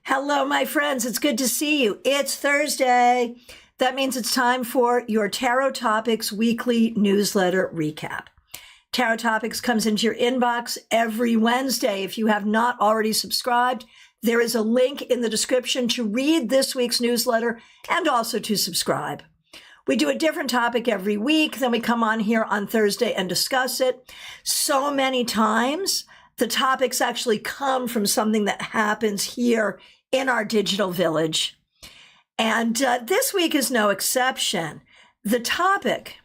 Hello, my friends. It's good to see you. It's Thursday. That means it's time for your Tarot Topics weekly newsletter recap. Tarot Topics comes into your inbox every Wednesday. If you have not already subscribed, there is a link in the description to read this week's newsletter and also to subscribe. We do a different topic every week. Then we come on here on Thursday and discuss it. So many times, the topics actually come from something that happens here in our digital village. And this week is no exception. The topic,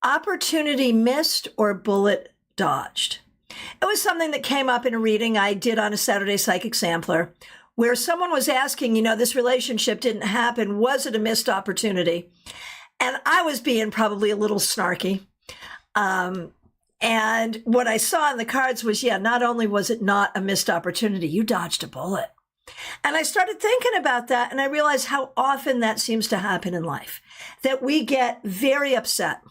opportunity missed or bullet dodged. It was something that came up in a reading I did on a Saturday Psychic Sampler, where someone was asking, this relationship didn't happen. Was it a missed opportunity? And I was being probably a little snarky. And what I saw in the cards was, not only was it not a missed opportunity, you dodged a bullet. And I started thinking about that, and I realized how often that seems to happen in life, that we get very upset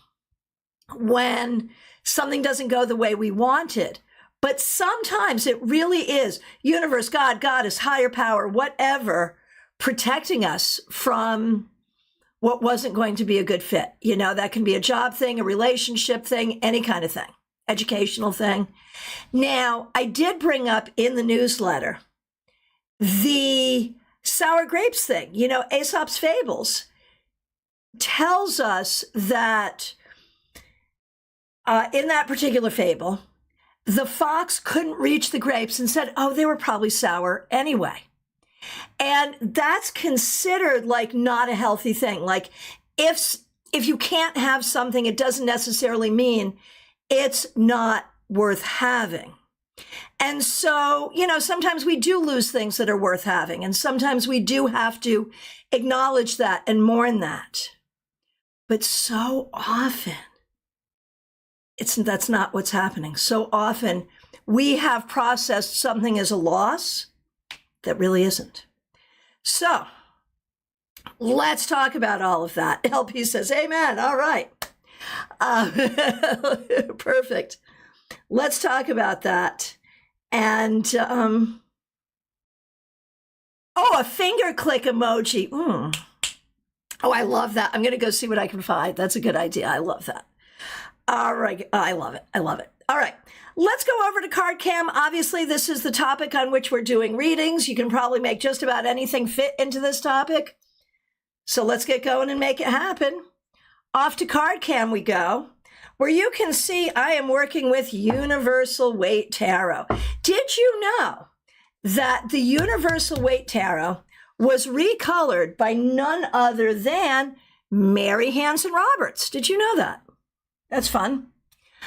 when something doesn't go the way we wanted. But sometimes it really is universe, God, Goddess, higher power, whatever, protecting us from what wasn't going to be a good fit. That can be a job thing, a relationship thing, any kind of thing, educational thing. Now, I did bring up in the newsletter the sour grapes thing. Aesop's Fables tells us that in that particular fable, the fox couldn't reach the grapes and said, they were probably sour anyway. And that's considered like not a healthy thing. Like if you can't have something, it doesn't necessarily mean it's not worth having. And so, sometimes we do lose things that are worth having. And sometimes we do have to acknowledge that and mourn that. But so often, that's not what's happening. So often we have processed something as a loss that really isn't. So let's talk about all of that. LP says, amen. All right. Perfect. Let's talk about that. And, a finger click emoji. Oh, I love that. I'm going to go see what I can find. That's a good idea. I love that. All right. I love it. I love it. All right. Let's go over to CardCam. Obviously, this is the topic on which we're doing readings. You can probably make just about anything fit into this topic. So let's get going and make it happen. Off to CardCam we go, where you can see I am working with Universal Weight Tarot. Did you know that the Universal Weight Tarot was recolored by none other than Mary Hanson Roberts? Did you know that? That's fun.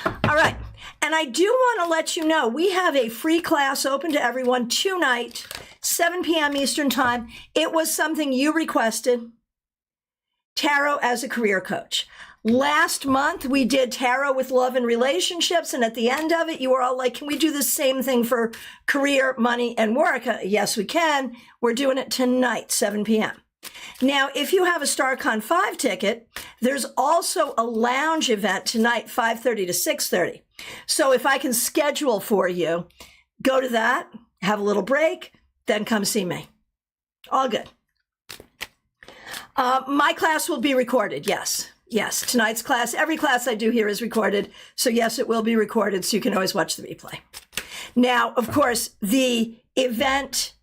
All right. And I do want to let you know, we have a free class open to everyone tonight, 7 p.m. Eastern Time. It was something you requested, Tarot as a Career Coach. Last month, we did Tarot with Love and Relationships, and at the end of it, you were all like, can we do the same thing for career, money, and work? Yes, we can. We're doing it tonight, 7 p.m. Now, if you have a StaarCon 5 ticket, there's also a lounge event tonight, 5:30 to 6:30. So if I can schedule for you, go to that, have a little break, then come see me. All good. My class will be recorded, yes. Yes, tonight's class, every class I do here is recorded. So yes, it will be recorded, so you can always watch the replay. Now, of course, the event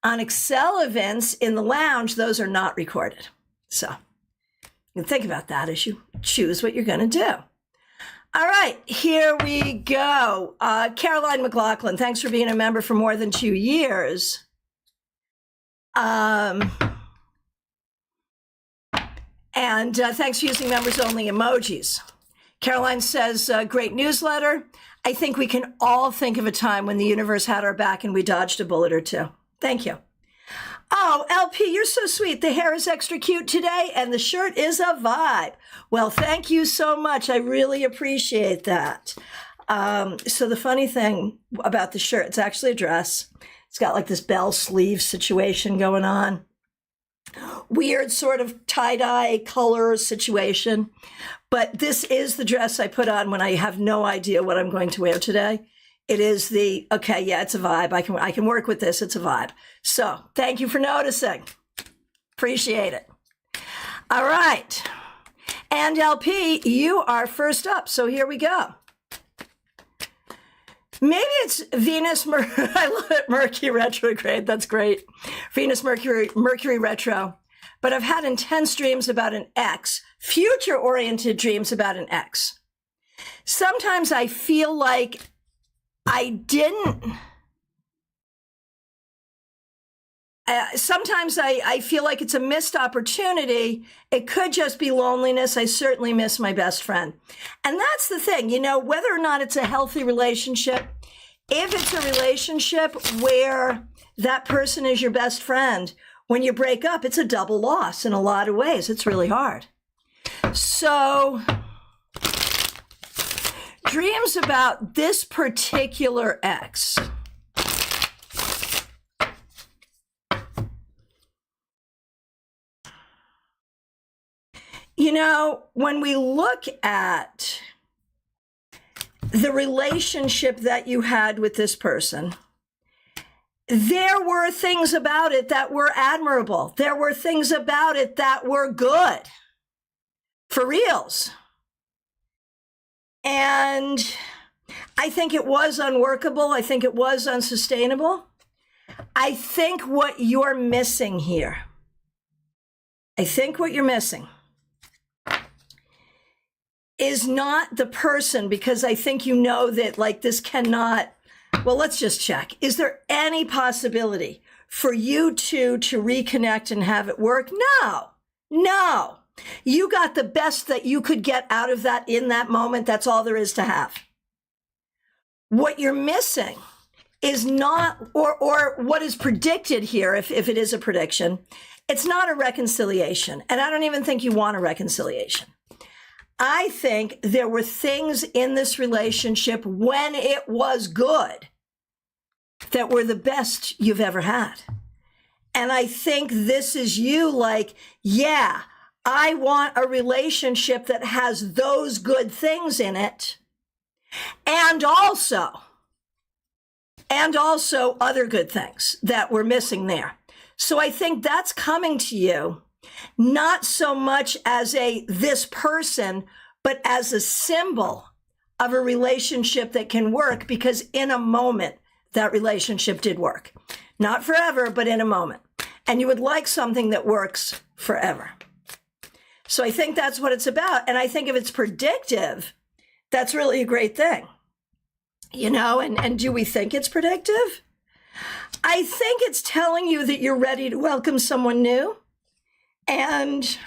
on Excel events in the lounge, those are not recorded. So you can think about that as you choose what you're going to do. All right, here we go. Caroline McLaughlin, thanks for being a member for more than 2 years. And thanks for using members-only emojis. Caroline says, great newsletter. I think we can all think of a time when the universe had our back and we dodged a bullet or two. Thank you. Oh, LP, you're so sweet. The hair is extra cute today, and the shirt is a vibe. Well, thank you so much. I really appreciate that. So the funny thing about the shirt, it's actually a dress. It's got like this bell sleeve situation going on. Weird sort of tie-dye color situation. But this is the dress I put on when I have no idea what I'm going to wear today. It is okay, yeah, it's a vibe. I can work with this. It's a vibe. So thank you for noticing. Appreciate it. All right. And LP, you are first up. So here we go. Maybe it's Venus, I love it, Mercury retrograde. That's great. Venus, Mercury retro. But I've had intense dreams about an ex, future-oriented dreams about an ex. Sometimes I feel like sometimes I feel like it's a missed opportunity. It could just be loneliness. I certainly miss my best friend. And that's the thing, whether or not it's a healthy relationship, if it's a relationship where that person is your best friend, when you break up, it's a double loss in a lot of ways. It's really hard. So dreams about this particular ex. When we look at the relationship that you had with this person, there were things about it that were admirable. There were things about it that were good, for reals. And I think it was unworkable. I think it was unsustainable. I think what you're missing here, is not the person, because I think that this cannot, well, let's just check. Is there any possibility for you two to reconnect and have it work? No. You got the best that you could get out of that in that moment. That's all there is to have. What you're missing is not, or what is predicted here, if it is a prediction, it's not a reconciliation. And I don't even think you want a reconciliation. I think there were things in this relationship when it was good that were the best you've ever had. And I think this is you yeah, I want a relationship that has those good things in it. And also other good things that were missing there. So I think that's coming to you, not so much as this person, but as a symbol of a relationship that can work, because in a moment, that relationship did work. Not forever, but in a moment. And you would like something that works forever. So I think that's what it's about. And I think if it's predictive, that's really a great thing. And do we think it's predictive? I think it's telling you that you're ready to welcome someone new, and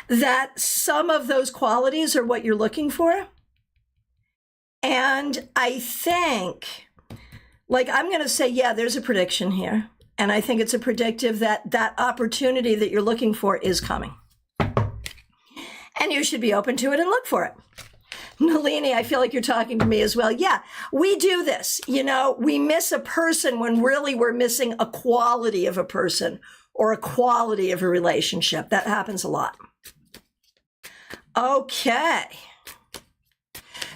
that some of those qualities are what you're looking for. And I think, I'm going to say, yeah, there's a prediction here. And I think it's a predictive that opportunity that you're looking for is coming. And you should be open to it and look for it. Nalini, I feel like you're talking to me as well. Yeah, we do this. We miss a person when really we're missing a quality of a person or a quality of a relationship. That happens a lot. Okay.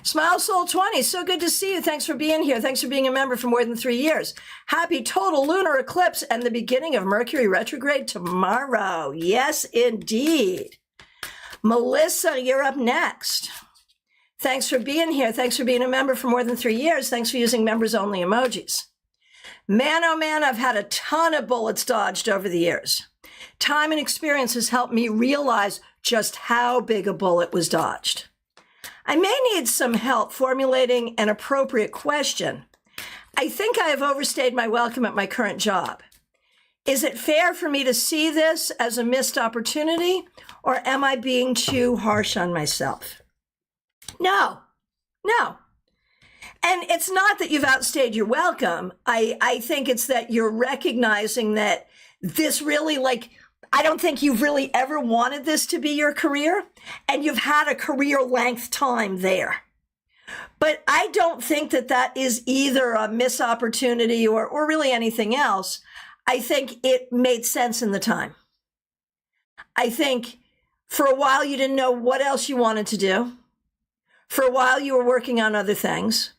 Smile Soul 20, so good to see you. Thanks for being here. Thanks for being a member for more than 3 years. Happy total lunar eclipse and the beginning of Mercury retrograde tomorrow. Yes, indeed. Melissa, you're up next. Thanks for being here. Thanks for being a member for more than 3 years. Thanks for using members-only emojis. Man, oh man, I've had a ton of bullets dodged over the years. Time and experience has helped me realize just how big a bullet was dodged. I may need some help formulating an appropriate question. I think I have overstayed my welcome at my current job. Is it fair for me to see this as a missed opportunity, or am I being too harsh on myself? No. And it's not that you've outstayed your welcome. I think it's that you're recognizing that this really, I don't think you've really ever wanted this to be your career, and you've had a career length time there. But I don't think that is either a missed opportunity or really anything else. I think it made sense in the time. I think for a while you didn't know what else you wanted to do. For a while you were working on other things.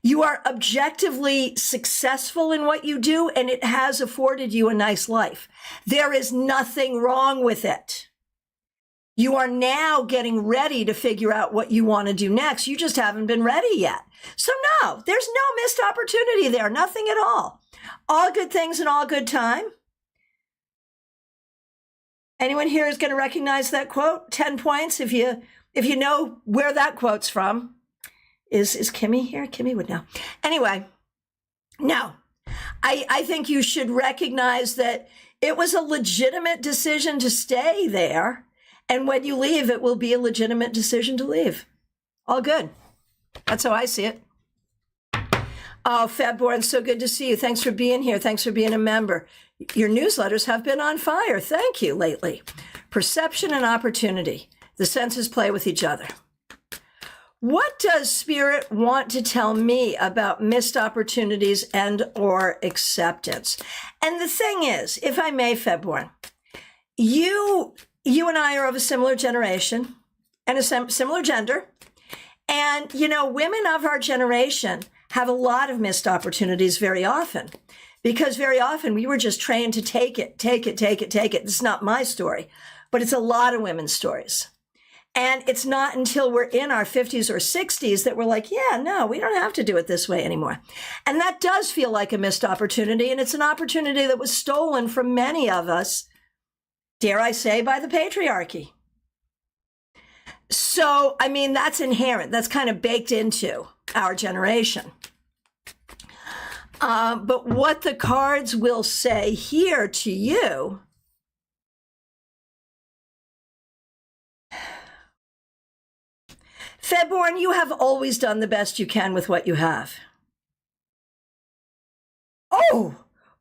You are objectively successful in what you do, and it has afforded you a nice life. There is nothing wrong with it. You are now getting ready to figure out what you want to do next. You just haven't been ready yet. So no, there's no missed opportunity there. Nothing at all. All good things in all good time. Anyone here is going to recognize that quote? 10 points if you know where that quote's from. Is Kimmy here? Kimmy would know. Anyway, no. I think you should recognize that it was a legitimate decision to stay there. And when you leave, it will be a legitimate decision to leave. All good. That's how I see it. Oh, Febborn, so good to see you. Thanks for being here. Thanks for being a member. Your newsletters have been on fire. Thank you lately. Perception and opportunity. The senses play with each other. What does Spirit want to tell me about missed opportunities and or acceptance? And the thing is, if I may, Febborn, you and I are of a similar generation and a similar gender. And, women of our generation have a lot of missed opportunities very often, because very often we were just trained to take it. This is not my story, but it's a lot of women's stories. And it's not until we're in our 50s or 60s that we're like, yeah, no, we don't have to do it this way anymore. And that does feel like a missed opportunity. And it's an opportunity that was stolen from many of us, dare I say, by the patriarchy. So, that's inherent. That's kind of baked into our generation. But what the cards will say here to you Febborn, you have always done the best you can with what you have. Oh,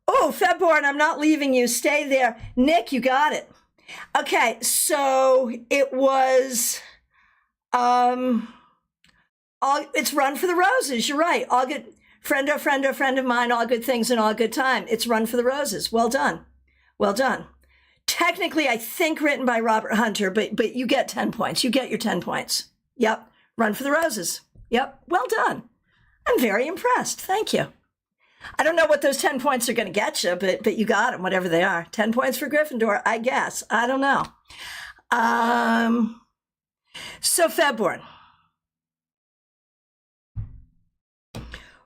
Febborn, I'm not leaving you. Stay there. Nick, you got it. Okay, so it was, it's run for the roses. You're right. All good. Friend of mine, all good things in all good time. It's run for the roses. Well done. Well done. Technically, I think written by Robert Hunter, but you get 10 points. You get your 10 points. Yep. Run for the roses. Yep. Well done. I'm very impressed. Thank you. I don't know what those 10 points are going to get you, but you got them, whatever they are. 10 points for Gryffindor, I guess. I don't know. So Febborn.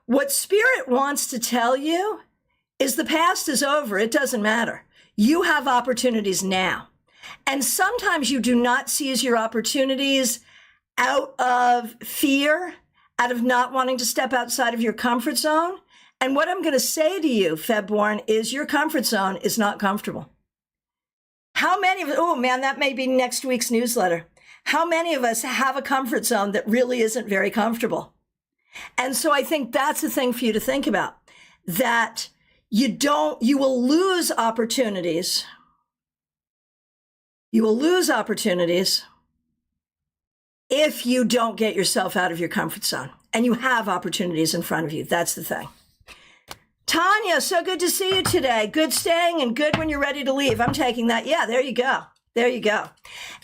What Spirit wants to tell you is the past is over. It doesn't matter. You have opportunities now. And sometimes you do not seize your opportunities out of fear, out of not wanting to step outside of your comfort zone. And what I'm going to say to you, Febborn, is your comfort zone is not comfortable. How many of us, oh man, that may be next week's newsletter. How many of us have a comfort zone that really isn't very comfortable? And so I think that's the thing for you to think about, that you will lose opportunities. You will lose opportunities if you don't get yourself out of your comfort zone, and you have opportunities in front of you. That's the thing. Tanya, so good to see you today. Good staying and good when you're ready to leave. I'm taking that. Yeah, there you go. There you go.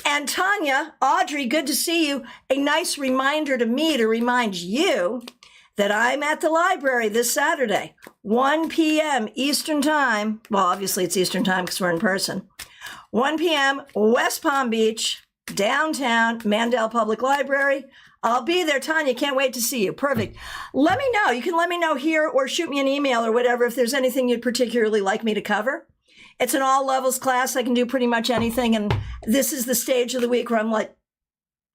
And Tanya, Audrey, good to see you. A nice reminder to me to remind you that I'm at the library this Saturday, 1 p.m. Eastern Time. Well, obviously it's Eastern Time because we're in person. 1 p.m. West Palm Beach, downtown, Mandel Public Library. I'll be there, Tanya. Can't wait to see you. Perfect. Let me know. You can let me know here or shoot me an email or whatever if there's anything you'd particularly like me to cover. It's an all levels class. I can do pretty much anything. And this is the stage of the week where I'm like,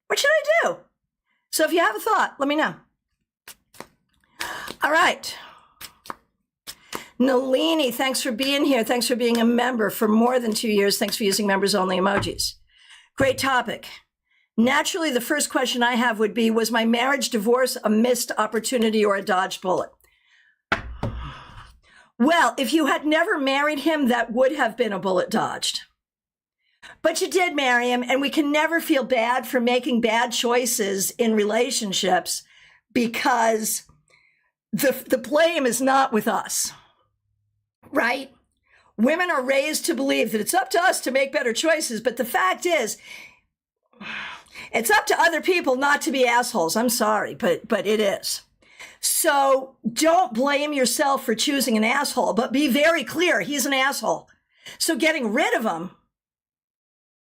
what should I do? So if you have a thought, let me know. All right. Nalini, thanks for being here. Thanks for being a member for more than 2 years. Thanks for using members only emojis. Great topic. Naturally, the first question I have would be, was my marriage divorce a missed opportunity or a dodged bullet? Well, if you had never married him, that would have been a bullet dodged. But you did marry him, and we can never feel bad for making bad choices in relationships because the blame is not with us, right? Women are raised to believe that it's up to us to make better choices, but the fact is, it's up to other people not to be assholes. I'm sorry, but it is. So don't blame yourself for choosing an asshole, but be very clear, he's an asshole. So getting rid of him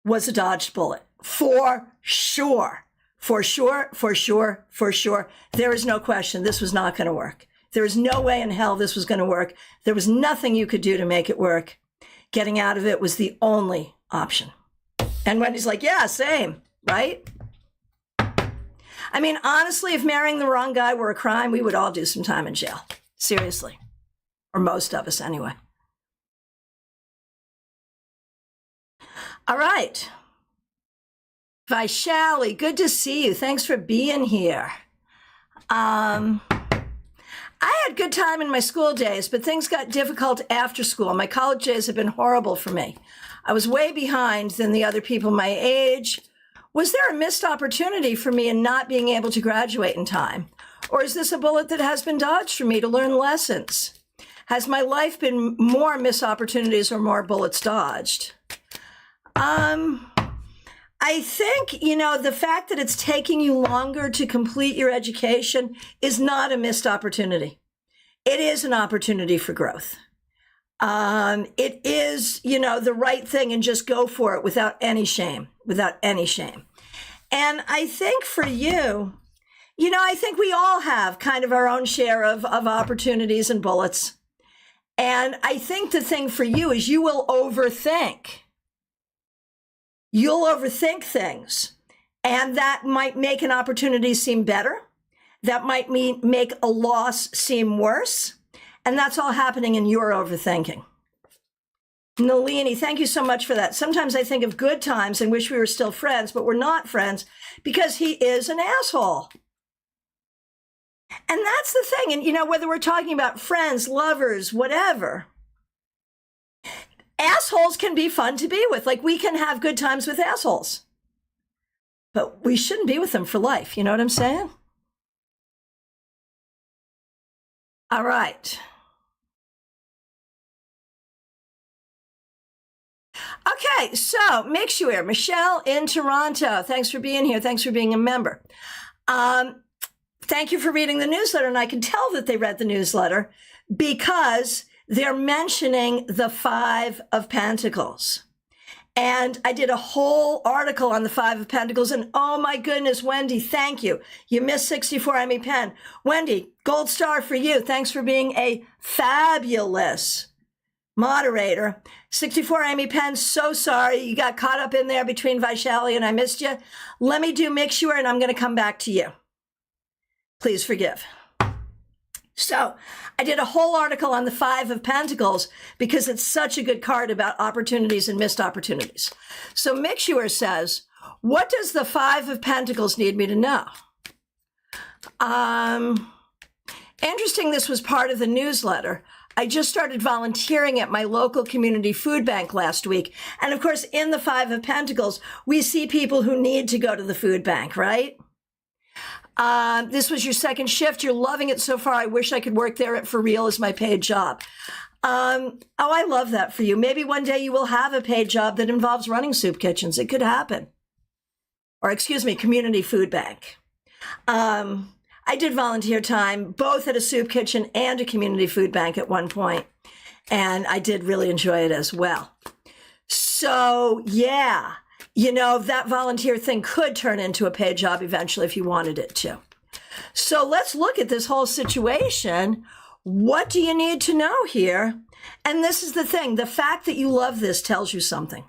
was a dodged bullet, for sure. For sure, for sure, for sure. There is no question this was not going to work. There is no way in hell this was going to work. There was nothing you could do to make it work. Getting out of it was the only option. And Wendy's like, yeah, same, right? I mean, honestly, if marrying the wrong guy were a crime, we would all do some time in jail. Seriously. Or most of us, anyway. All right. Vaishali, good to see you. Thanks for being here. I had a good time in my school days, but things got difficult after school. My college days have been horrible for me. I was way behind than the other people my age. Was there a missed opportunity for me in not being able to graduate in time? Or is this a bullet that has been dodged for me to learn lessons? Has my life been more missed opportunities or more bullets dodged? I think, the fact that it's taking you longer to complete your education is not a missed opportunity. It is an opportunity for growth. It is, the right thing, and just go for it without any shame, And I think for you, I think we all have kind of our own share of opportunities and bullets. And I think the thing for you is you will overthink. You'll overthink things, and that might make an opportunity seem better. That might make a loss seem worse. And that's all happening in your overthinking. Nalini, thank you so much for that. Sometimes I think of good times and wish we were still friends, but we're not friends because he is an asshole. And that's the thing. And, whether we're talking about friends, lovers, whatever, assholes can be fun to be with. Like, we can have good times with assholes, but we shouldn't be with them for life. You know what I'm saying? All right. Okay, so make sure, Michelle in Toronto, thanks for being here. Thanks for being a member. Thank you for reading the newsletter. And I can tell that they read the newsletter because they're mentioning the Five of Pentacles. And I did a whole article on the Five of Pentacles. And oh my goodness, Wendy, thank you. You missed 64 Emmy Pen. Wendy, gold star for you. Thanks for being a fabulous moderator. 64 Amy Penn, so sorry. You got caught up in there between Vaishali and I missed you. Let me make sure, and I'm going to come back to you. Please forgive. So I did a whole article on the Five of Pentacles because it's such a good card about opportunities and missed opportunities. So Mixure says, what does the Five of Pentacles need me to know? Interesting, this was part of the newsletter. I just started volunteering at my local community food bank last week. And of course, in the Five of Pentacles, we see people who need to go to the food bank, right? This was your second shift. You're loving it so far. I wish I could work there for real as my paid job. I love that for you. Maybe one day you will have a paid job that involves running soup kitchens. It could happen. Or excuse me, community food bank. I did volunteer time, both at a soup kitchen and a community food bank at one point, and I did really enjoy it as well. So, yeah, that volunteer thing could turn into a paid job eventually if you wanted it to. So let's look at this whole situation. What do you need to know here? And this is the thing. The fact that you love this tells you something.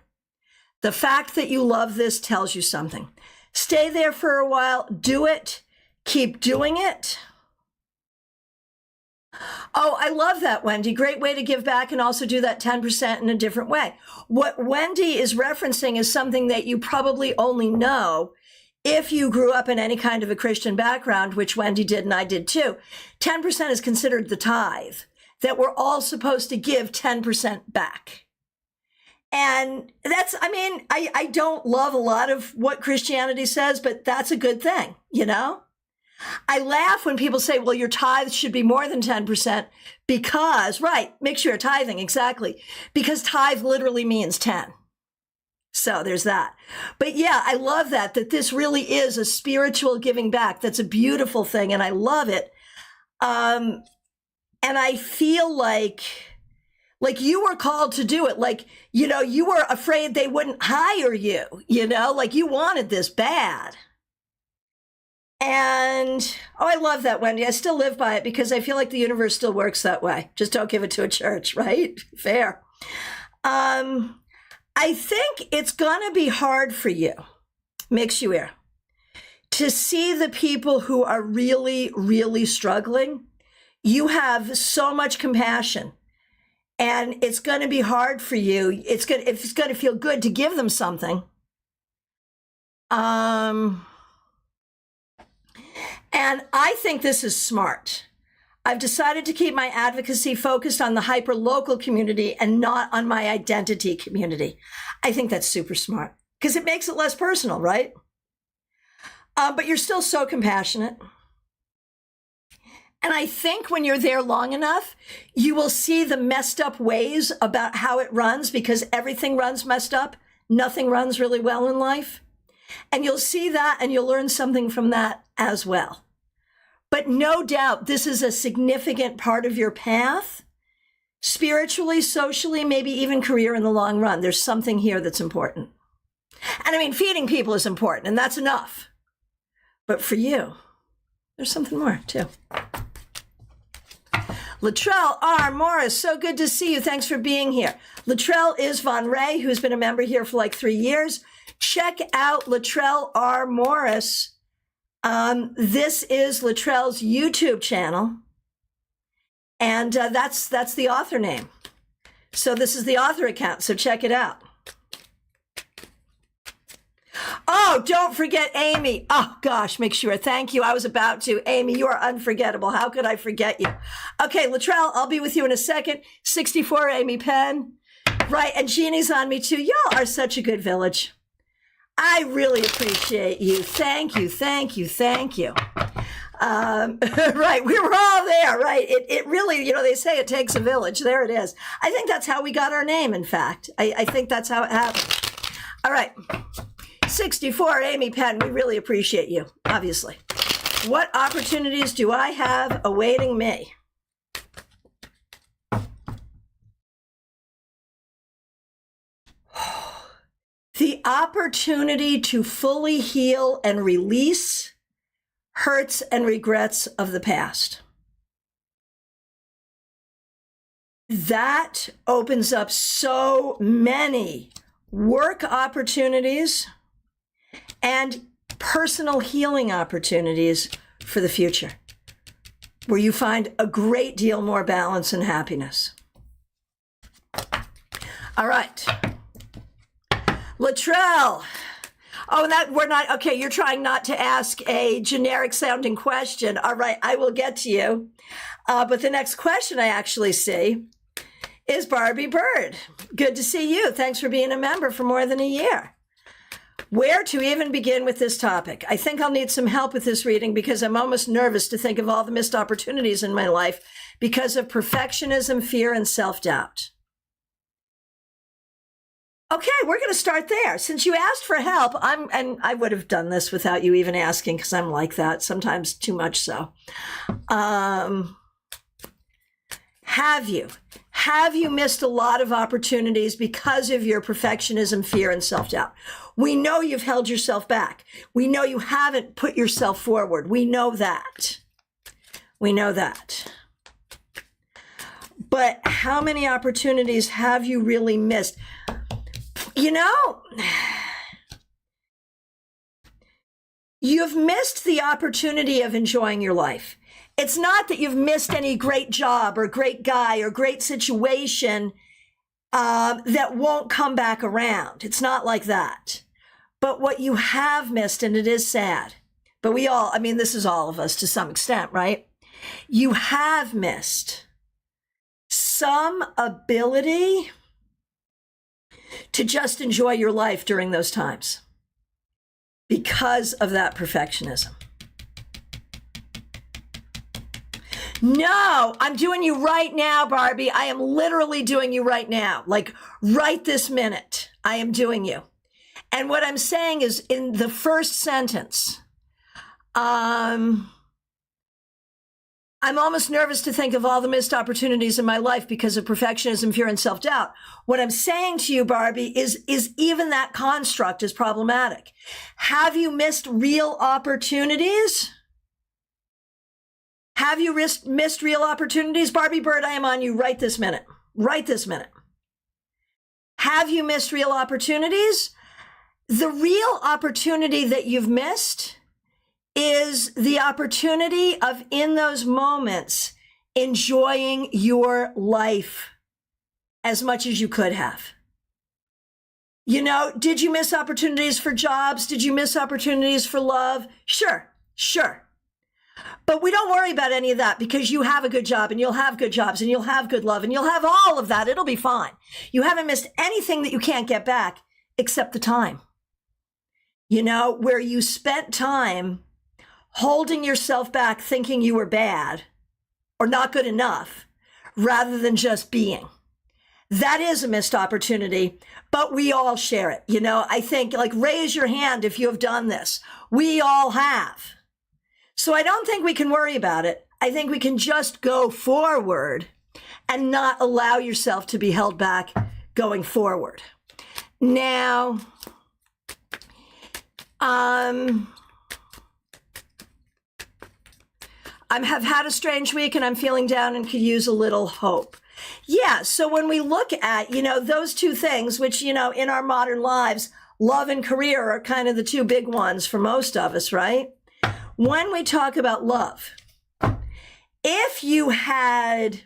The fact that you love this tells you something. Stay there for a while. Do it. Keep doing it. Oh, I love that, Wendy. Great way to give back and also do that 10% in a different way. What Wendy is referencing is something that you probably only know if you grew up in any kind of a Christian background, which Wendy did and I did too. 10% is considered the tithe, that we're all supposed to give 10% back. And that's, I don't love a lot of what Christianity says, but that's a good thing, I laugh when people say, well, your tithe should be more than 10% because, right, make sure tithing, exactly, because tithe literally means 10. So there's that. But yeah, I love that this really is a spiritual giving back. That's a beautiful thing, and I love it. And I feel like you were called to do it. Like, you know, you were afraid they wouldn't hire you, you know, like you wanted this bad. And, oh, I love that, Wendy. I still live by it because I feel like the universe still works that way. Just don't give it to a church, right? Fair. I think it's going to be hard for you, mix you ear, to see the people who are really, really struggling. You have so much compassion, and it's going to be hard for you. It's going to feel good to give them something. And I think this is smart. I've decided to keep my advocacy focused on the hyper-local community and not on my identity community. I think that's super smart because it makes it less personal, right? But you're still so compassionate. And I think when you're there long enough, you will see the messed up ways about how it runs because everything runs messed up. Nothing runs really well in life. And you'll see that and you'll learn something from that as well. But no doubt, this is a significant part of your path, spiritually, socially, maybe even career in the long run. There's something here that's important. And I mean, feeding people is important, and that's enough. But for you, there's something more, too. Latrell R. Morris, so good to see you. Thanks for being here. Latrell is Von Ray, who's been a member here for like 3 years. Check out Latrell R. Morris. This is Latrell's YouTube channel, and that's the author name. So this is the author account, so check it out. Oh, don't forget Amy. Oh, gosh, make sure. Thank you. I was about to. Amy, you are unforgettable. How could I forget you? Okay, Latrell, I'll be with you in a second. 64, Amy Penn. Right, and Jeannie's on me, too. Y'all are such a good village. I really appreciate you. Thank you, thank you, thank you. Right, we were all there, right? It really, you know, they say it takes a village. There it is. I think that's how we got our name, in fact. I think that's how it happened. All right. 64, Amy Penn, we really appreciate you, obviously. What opportunities do I have awaiting me? The opportunity to fully heal and release hurts and regrets of the past. That opens up so many work opportunities and personal healing opportunities for the future, where you find a great deal more balance and happiness. All right. Latrell. Oh, that we're not, okay, you're trying not to ask a generic sounding question. All right, I will get to you. But the next question I actually see is Barbie Bird. Good to see you. Thanks for being a member for more than a year. Where to even begin with this topic? I think I'll need some help with this reading because I'm almost nervous to think of all the missed opportunities in my life because of perfectionism, fear, and self-doubt. Okay, we're going to start there. Since you asked for help, and I would have done this without you even asking because I'm like that, sometimes too much so. Have you missed a lot of opportunities because of your perfectionism, fear, and self-doubt? We know you've held yourself back. We know you haven't put yourself forward. We know that. We know that. But how many opportunities have you really missed? You know, you've missed the opportunity of enjoying your life. It's not that you've missed any great job or great guy or great situation that won't come back around. It's not like that. But what you have missed, and it is sad, but we all, I mean, this is all of us to some extent, right? You have missed some ability to just enjoy your life during those times because of that perfectionism. No, I'm doing you right now, Barbie. I am literally doing you right now. Like right this minute, I am doing you. And what I'm saying is in the first sentence, I'm almost nervous to think of all the missed opportunities in my life because of perfectionism, fear, and self-doubt. What I'm saying to you, Barbie, is even that construct is problematic. Have you missed real opportunities? Have you missed real opportunities? Barbie Bird, I am on you right this minute. Right this minute. Have you missed real opportunities? The real opportunity that you've missed is the opportunity of, in those moments, enjoying your life as much as you could have. You know, did you miss opportunities for jobs? Did you miss opportunities for love? Sure. But we don't worry about any of that because you have a good job and you'll have good jobs and you'll have good love and you'll have all of that. It'll be fine. You haven't missed anything that you can't get back except the time. You know, where you spent time holding yourself back thinking you were bad or not good enough rather than just being. That is a missed opportunity, but we all share it. You know, I think, like, raise your hand if you have done this. We all have. So I don't think we can worry about it. I think we can just go forward and not allow yourself to be held back going forward. Now, I have had a strange week and I'm feeling down and could use a little hope. Yeah, so when we look at, you know, those two things, which, you know, in our modern lives, love and career are kind of the two big ones for most of us, right? When we talk about love, if you had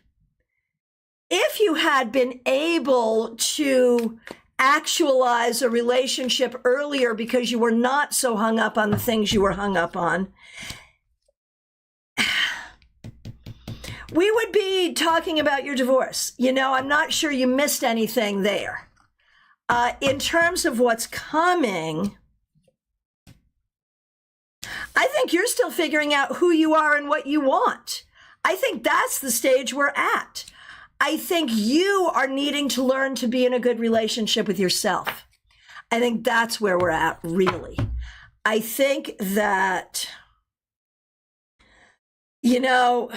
been able to actualize a relationship earlier because you were not so hung up on the things you were hung up on, we would be talking about your divorce. You know, I'm not sure you missed anything there. In terms of what's coming, I think you're still figuring out who you are and what you want. I think that's the stage we're at. I think you are needing to learn to be in a good relationship with yourself. I think that's where we're at, really. I think that, you know,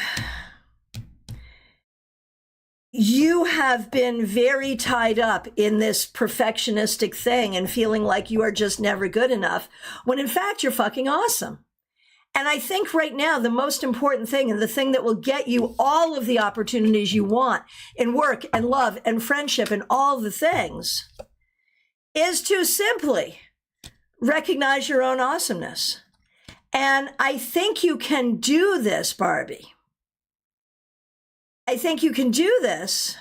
you have been very tied up in this perfectionistic thing and feeling like you are just never good enough, when in fact you're fucking awesome. And I think right now the most important thing, and the thing that will get you all of the opportunities you want in work and love and friendship and all the things, is to simply recognize your own awesomeness. And I think you can do this, Barbie. I think you can do this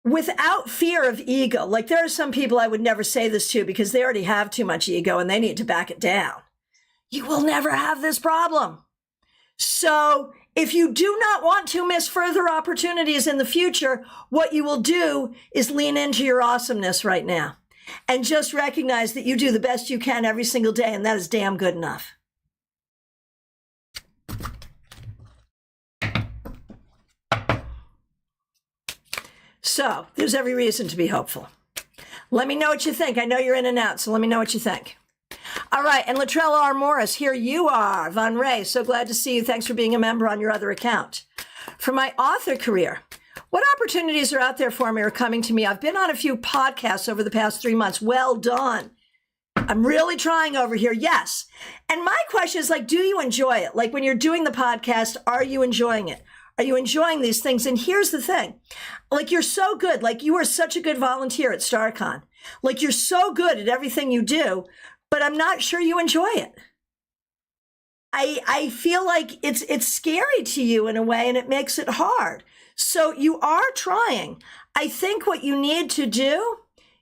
without fear of ego. Like, there are some people I would never say this to because they already have too much ego and they need to back it down. You will never have this problem. So if you do not want to miss further opportunities in the future, what you will do is lean into your awesomeness right now and just recognize that you do the best you can every single day, and that is damn good enough. So there's every reason to be hopeful. Let me know what you think. I know you're in and out, so let me know what you think. All right, and Latrella R. Morris, here you are. Von Ray, so glad to see you. Thanks for being a member on your other account. For my author career, what opportunities are out there for me or coming to me? I've been on a few podcasts over the past 3 months. Well done. I'm really trying over here. Yes. And my question is, like, do you enjoy it? Like, when you're doing the podcast, are you enjoying it? Are you enjoying these things? And here's the thing. Like, you're so good. Like, you are such a good volunteer at StaarCon. Like, you're so good at everything you do, but I'm not sure you enjoy it. I feel like it's scary to you in a way, and it makes it hard. So you are trying. I think what you need to do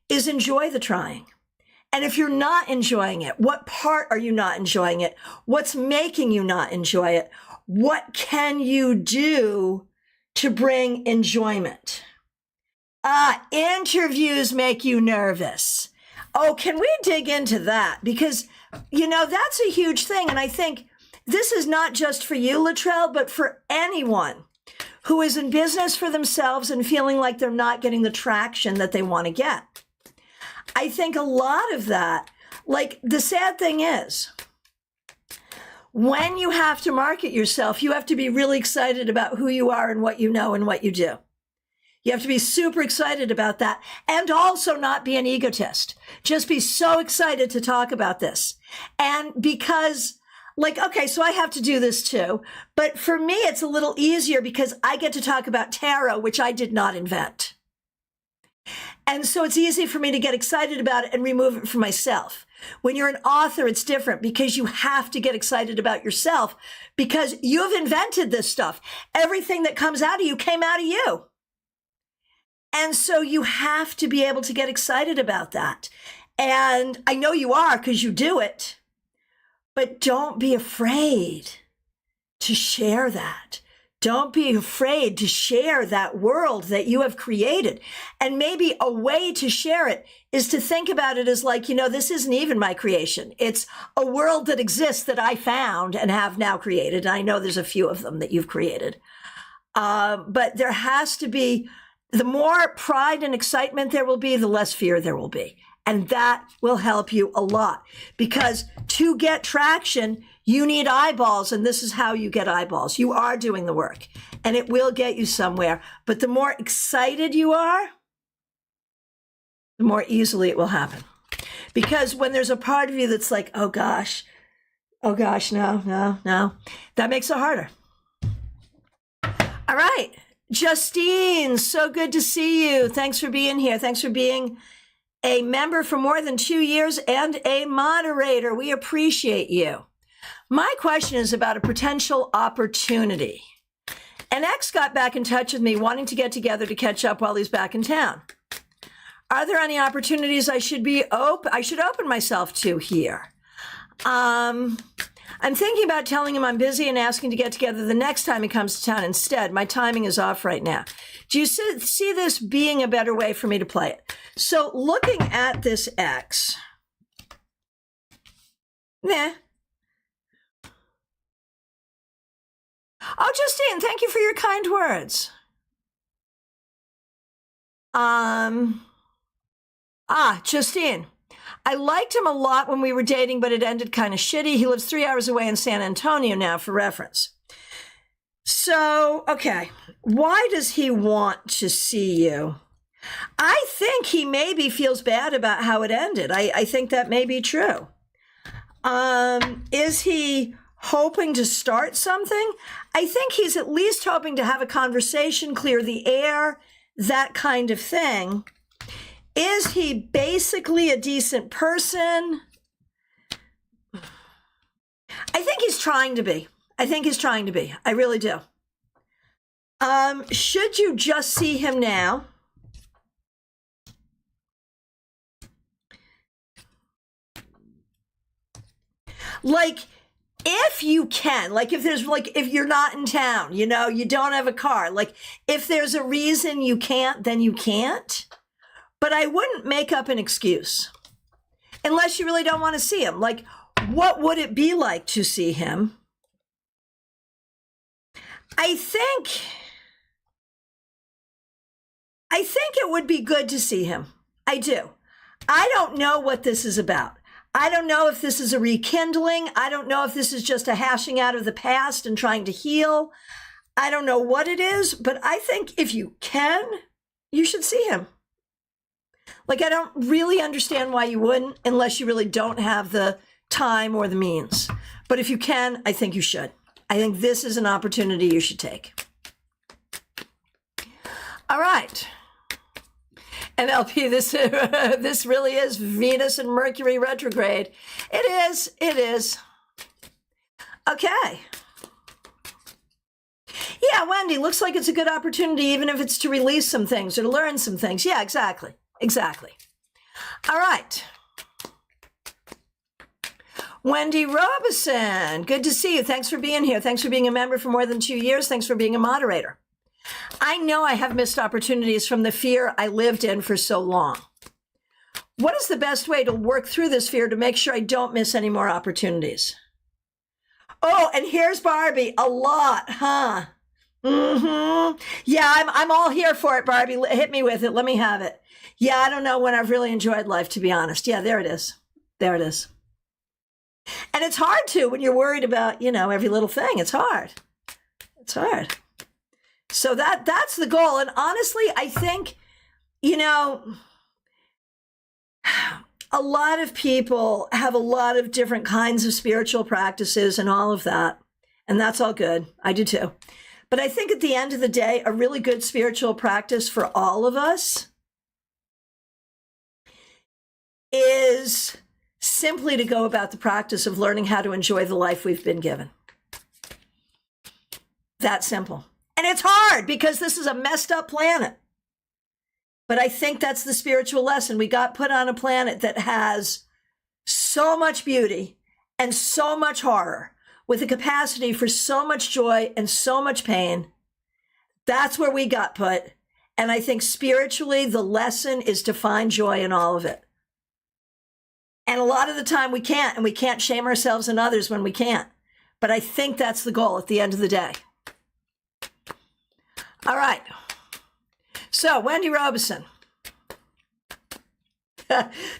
is enjoy the trying. And if you're not enjoying it, what part are you not enjoying it? What's making you not enjoy it? What can you do to bring enjoyment? Interviews make you nervous. Oh, can we dig into that? Because, you know, that's a huge thing. And I think this is not just for you, Latrell, but for anyone who is in business for themselves and feeling like they're not getting the traction that they want to get. I think a lot of that, like, the sad thing is, When you have to market yourself, you have to be really excited about who you are and what you know and what you do. You have to be super excited about that and also not be an egotist. Just be so excited to talk about this. And because like, okay, so I have to do this too. But for me, it's a little easier because I get to talk about tarot, which I did not invent. And so it's easy for me to get excited about it and remove it from myself. When you're an author, it's different because you have to get excited about yourself because you've invented this stuff. Everything that comes out of you came out of you. And so you have to be able to get excited about that. And I know you are because you do it, but don't be afraid to share that. Don't be afraid to share that world that you have created. And maybe a way to share it is to think about it as like, this isn't even my creation. It's a world that exists that I found and have now created. And I know there's a few of them that you've created. But there has to be, the more pride and excitement there will be, the less fear there will be. And that will help you a lot because to get traction, you need eyeballs. And this is how you get eyeballs. You are doing the work and it will get you somewhere. But the more excited you are, the more easily it will happen. Because when there's a part of you that's like, oh gosh, no, that makes it harder. All right. Justine, so good to see you. Thanks for being here. Thanks for being a member for more than 2 years and a moderator. We appreciate you. My question is about a potential opportunity. An ex got back in touch with me wanting to get together to catch up while he's back in town. Are there any opportunities I should open myself to here? I'm thinking about telling him I'm busy and asking to get together the next time he comes to town instead. My timing is off right now. Do you see this being a better way for me to play it? So looking at this X, Oh, Justine, thank you for your kind words. Justine. I liked him a lot when we were dating, but it ended kind of shitty. He lives 3 hours away in San Antonio now, for reference. So, okay, why does he want to see you? I think he maybe feels bad about how it ended. I think that may be true. Is he hoping to start something? I think he's at least hoping to have a conversation, clear the air, that kind of thing. Is he basically a decent person? I think he's trying to be. I really do. Should you just see him now? Like, if you can, like if you're not in town, you don't have a car, like if there's a reason you can't, then you can't. But I wouldn't make up an excuse unless you really don't want to see him. Like, what would it be like to see him? I think it would be good to see him. I do. I don't know what this is about. I don't know if this is a rekindling. I don't know if this is just a hashing out of the past and trying to heal. I don't know what it is, but I think if you can, you should see him. Like, I don't really understand why you wouldn't unless you really don't have the time or the means. But if you can, I think you should. I think this is an opportunity you should take. All right. MLP, this really is Venus and Mercury retrograde. It is. Okay. Yeah, Wendy, looks like it's a good opportunity, even if it's to release some things or to learn some things. Yeah, exactly. All right. Wendy Robison, good to see you. Thanks for being here. Thanks for being a member for more than 2 years. Thanks for being a moderator. I know I have missed opportunities from the fear I lived in for so long. What is the best way to work through this fear to make sure I don't miss any more opportunities? Oh, and here's Barbie. A lot, huh? Mm-hmm. Yeah, I'm all here for it, Barbie. Hit me with it. Let me have it. Yeah, I don't know when I've really enjoyed life, to be honest. Yeah, there it is. And it's hard to when you're worried about, every little thing. It's hard. It's hard. So that's the goal. And honestly, I think, a lot of people have a lot of different kinds of spiritual practices and all of that. And that's all good. I do too. But I think at the end of the day, a really good spiritual practice for all of us is simply to go about the practice of learning how to enjoy the life we've been given. That simple. And it's hard because this is a messed up planet. But I think that's the spiritual lesson. We got put on a planet that has so much beauty and so much horror, with a capacity for so much joy and so much pain. That's where we got put. And I think spiritually, the lesson is to find joy in all of it. And a lot of the time we can't, and we can't shame ourselves and others when we can't. But I think that's the goal at the end of the day. All right. So, Wendy Robeson.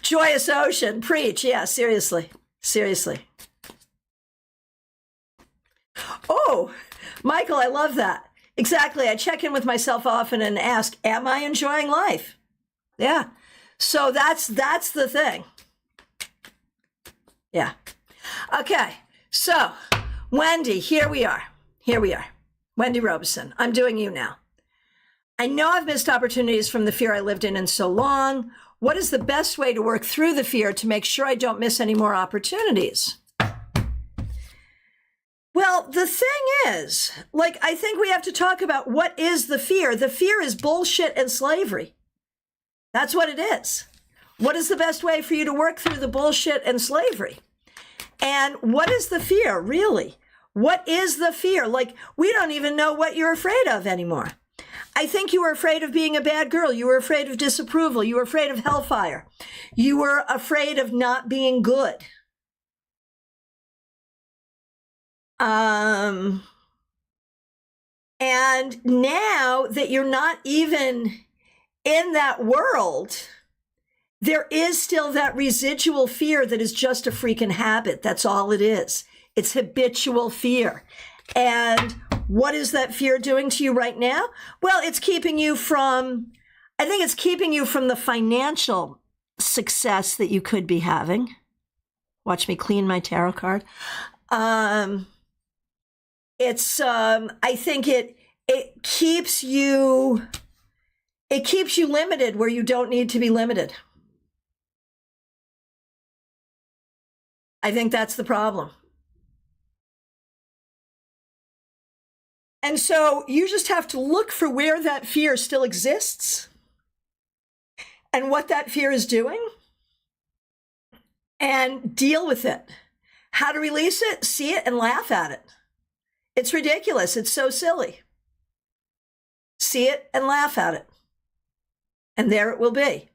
Joyous Ocean. Preach. Yeah, seriously. Seriously. Oh, Michael, I love that. Exactly. I check in with myself often and ask, am I enjoying life? Yeah. So that's the thing. Yeah. Okay. So, Wendy, here we are. Here we are. Wendy Robeson. I'm doing you now. I know I've missed opportunities from the fear I lived in so long. What is the best way to work through the fear to make sure I don't miss any more opportunities? Well, the thing is, I think we have to talk about what is the fear. The fear is bullshit and slavery. That's what it is. What is the best way for you to work through the bullshit and slavery? And what is the fear, really? What is the fear? We don't even know what you're afraid of anymore. I think you were afraid of being a bad girl. You were afraid of disapproval. You were afraid of hellfire. You were afraid of not being good. And now that you're not even in that world, there is still that residual fear that is just a freaking habit. That's all it is. It's habitual fear. And what is that fear doing to you right now? Well, it's keeping you from the financial success that you could be having. Watch me clean my tarot card. I think it keeps you limited where you don't need to be limited. I think that's the problem. And so you just have to look for where that fear still exists and what that fear is doing and deal with it. How to release it, see it, and laugh at it. It's ridiculous. It's so silly. See it and laugh at it. And there it will be.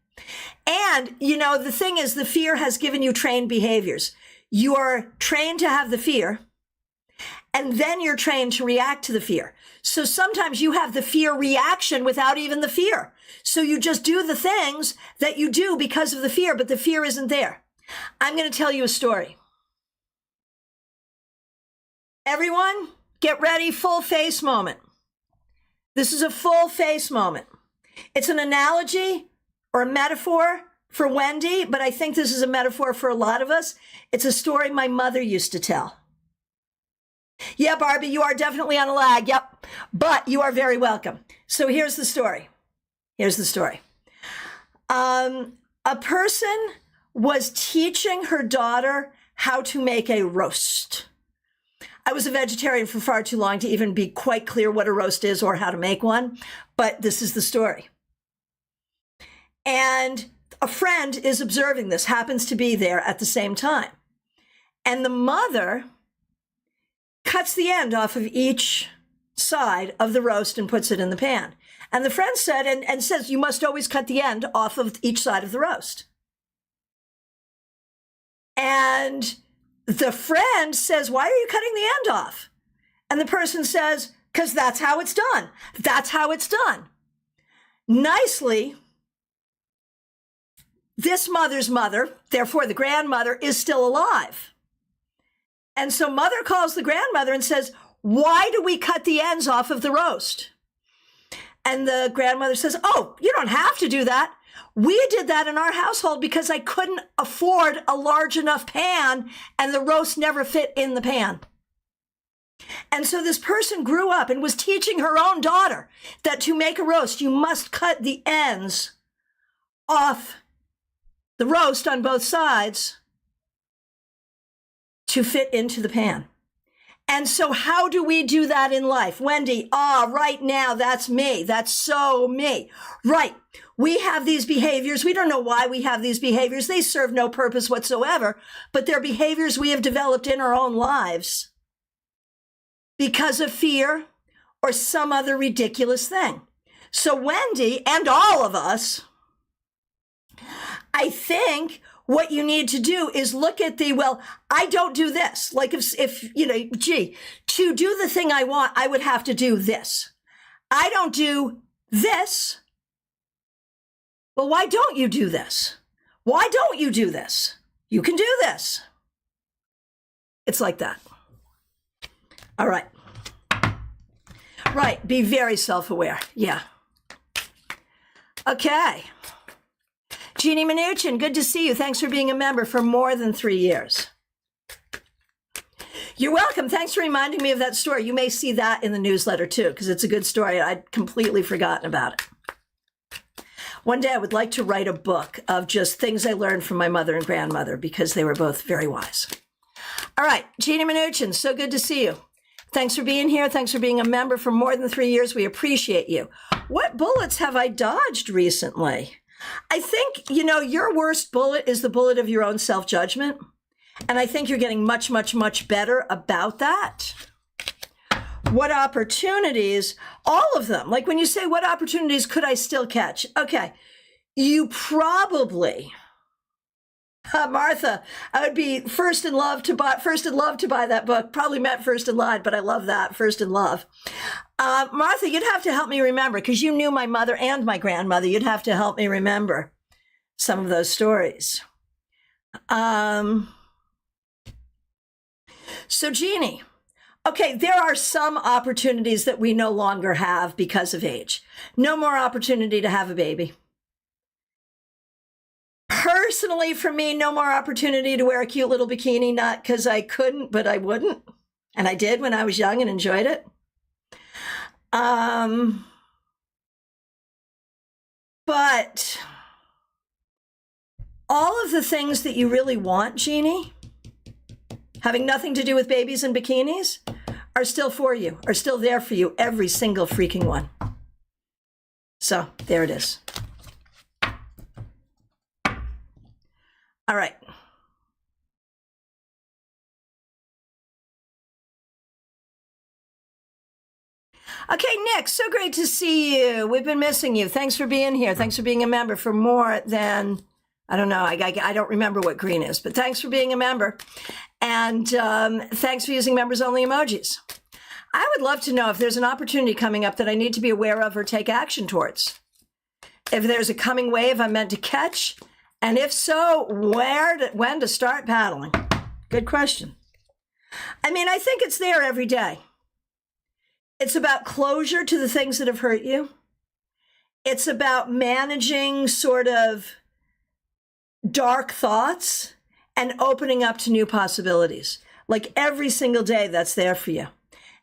And, the thing is, the fear has given you trained behaviors. You are trained to have the fear, and then you're trained to react to the fear. So sometimes you have the fear reaction without even the fear. So you just do the things that you do because of the fear, but the fear isn't there. I'm going to tell you a story. Everyone, get ready, full face moment. This is a full face moment. It's an analogy or a metaphor for Wendy, but I think this is a metaphor for a lot of us. It's a story my mother used to tell. Yeah, Barbie, you are definitely on a lag. Yep. But you are very welcome. So here's the story. Here's the story. A person was teaching her daughter how to make a roast. I was a vegetarian for far too long to even be quite clear what a roast is or how to make one, but this is the story. And a friend is observing this, happens to be there at the same time. And the mother cuts the end off of each side of the roast and puts it in the pan. And the friend said, and says, you must always cut the end off of each side of the roast. And the friend says, why are you cutting the end off? And the person says, because that's how it's done. That's how it's done. Nicely, this mother's mother, therefore the grandmother, is still alive. And so mother calls the grandmother and says, why do we cut the ends off of the roast? And the grandmother says, oh, you don't have to do that. We did that in our household because I couldn't afford a large enough pan and the roast never fit in the pan. And so this person grew up and was teaching her own daughter that to make a roast, you must cut the ends off the roast on both sides to fit into the pan. And so how do we do that in life? Wendy, right now, that's me. That's so me. Right. We have these behaviors. We don't know why we have these behaviors. They serve no purpose whatsoever, but they're behaviors we have developed in our own lives because of fear or some other ridiculous thing. So Wendy and all of us, I think what you need to do is look at I don't do this. Like if to do the thing I want, I would have to do this. I don't do this. Well, why don't you do this? Why don't you do this? You can do this. It's like that. All right. Right. Be very self-aware. Yeah. Okay. Jeannie Mnuchin, good to see you. Thanks for being a member for more than 3 years. You're welcome. Thanks for reminding me of that story. You may see that in the newsletter too, because it's a good story. I'd completely forgotten about it. One day I would like to write a book of just things I learned from my mother and grandmother because they were both very wise. All right, Jeannie Mnuchin, so good to see you. Thanks for being here. Thanks for being a member for more than 3 years. We appreciate you. What bullets have I dodged recently? I think, your worst bullet is the bullet of your own self-judgment. And I think you're getting much, much, much better about that. What opportunities? All of them. Like when you say, what opportunities could I still catch? Okay. You probably, Martha, I would be first in love to buy that book. Probably meant First in Line, but I love that. First in Love. Martha, you'd have to help me remember because you knew my mother and my grandmother. You'd have to help me remember some of those stories. So Jeannie, okay, there are some opportunities that we no longer have because of age. No more opportunity to have a baby. Personally, for me, no more opportunity to wear a cute little bikini, not because I couldn't, but I wouldn't. And I did when I was young and enjoyed it. But all of the things that you really want, Jeannie, having nothing to do with babies and bikinis, are still for you, are still there for you, every single freaking one. So there it is. All right. Okay, Nick, so great to see you. We've been missing you. Thanks for being here. Thanks for being a member for more than, I don't know, I don't remember what green is, but thanks for being a member. And thanks for using members only emojis. I would love to know if there's an opportunity coming up that I need to be aware of or take action towards. If there's a coming wave I'm meant to catch, and if so, when to start paddling? Good question. I mean, I think it's there every day. It's about closure to the things that have hurt you. It's about managing sort of dark thoughts and opening up to new possibilities. Like every single day that's there for you.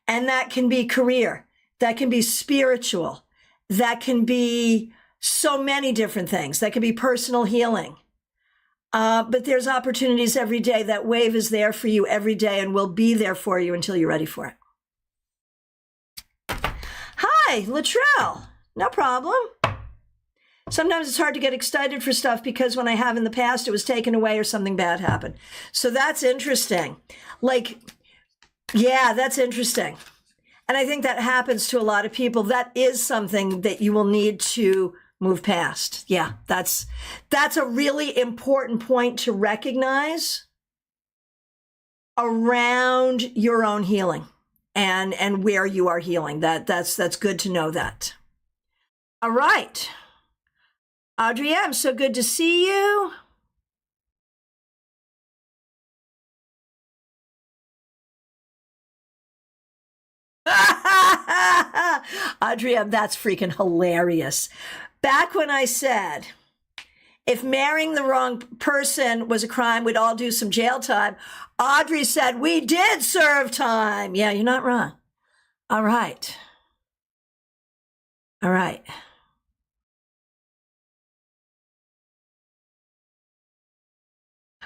And that can be career. That can be spiritual. That can be so many different things. That can be personal healing. But there's opportunities every day. That wave is there for you every day and will be there for you until you're ready for it. Hi, Latrell. No problem. Sometimes it's hard to get excited for stuff because when I have in the past, it was taken away or something bad happened. So that's interesting. Like, yeah, that's interesting. And I think that happens to a lot of people. That is something that you will need to move past. Yeah, that's a really important point to recognize around your own healing and where you are healing. That's good to know that. All right. Audrey M., so good to see you. Adrienne, that's freaking hilarious. Back when I said, if marrying the wrong person was a crime, we'd all do some jail time, Audrey said, we did serve time. Yeah, you're not wrong. All right. All right.